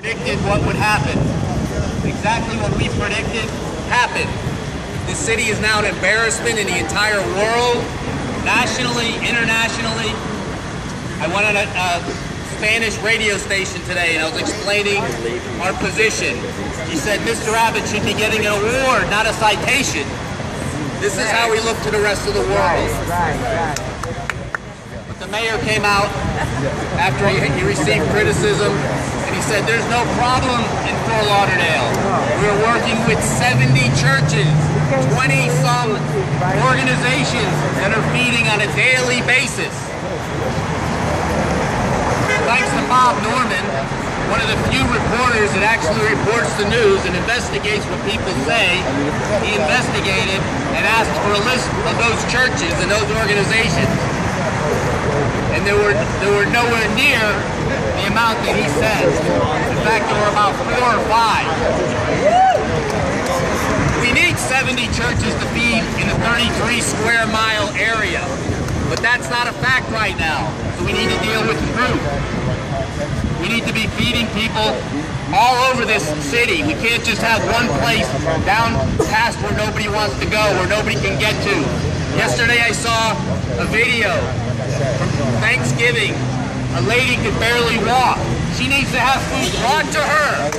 Predicted what would happen. Exactly what we predicted happened. This city is now an embarrassment in the entire world, nationally, internationally. I went on a Spanish radio station today and I was explaining our position. He said Mr. Abbott should be getting an award, not a citation. This is how we look to the rest of the world. But the mayor came out after he received criticism and he said there's no problem in Fort Lauderdale. We're working with 70 churches, 20-some organizations that are feeding on a daily basis. Thanks to Bob Norman, one of the few reporters that actually reports the news and investigates what people say, he investigated and asked for a list of those churches and those organizations. And there were nowhere near the amount that he said. In fact, there were about 4 or 5. We need 70 churches to feed in a 33 square mile area. But that's not a fact right now. So we need to deal with truth. We need to be feeding people all over this city. We can't just have one place down past where nobody wants to go, where nobody can get to. Yesterday I saw a video from Thanksgiving. A lady could barely walk. She needs to have food brought to her.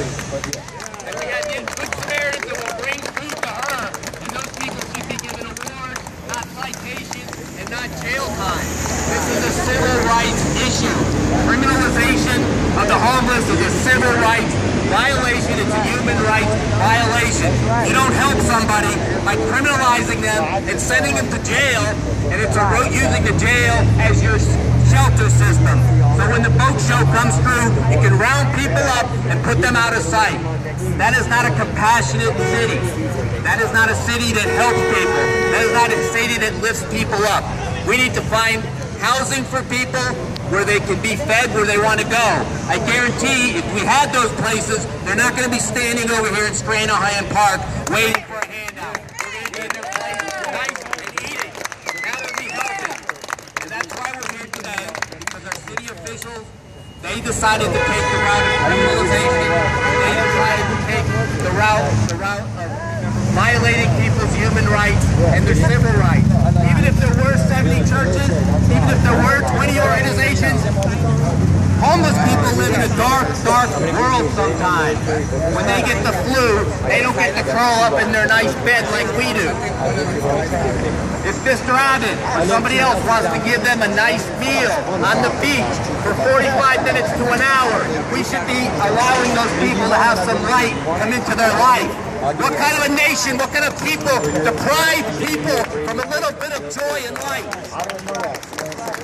And we had the Good Samaritans that will bring food to her. And those people should be given awards, not citations, and not jail time. This is a civil rights issue. Criminalization of the homeless is a civil rights violation. It's a human rights violation. You don't help somebody by criminalizing them and sending them to jail, and it's using the jail as your shelter system. So when the boat show comes through, you can round people up and put them out of sight. That is not a compassionate city. That is not a city that helps people. That is not a city that lifts people up. We need to find housing for people where they can be fed where they want to go. I guarantee if we had those places, they're not going to be standing over here in Stranahan Park waiting for a handout. They're going to be in their place nice and eating. That would be helping. And that's why we're here today, because our city officials, they decided to take the route of criminalization. They decided to take the route of violating people's human rights and their civil rights. Even if there were 70 churches, even if there were 20 organizations, homeless people live in a dark, dark world sometimes. When they get the flu, they don't get to curl up in their nice bed like we do. If Mr. Abbott or somebody else wants to give them a nice meal on the beach for 45 minutes to an hour, we should be allowing those people to have some light come into their life. What kind of a nation, what kind of people deprive people from a little bit of joy in life?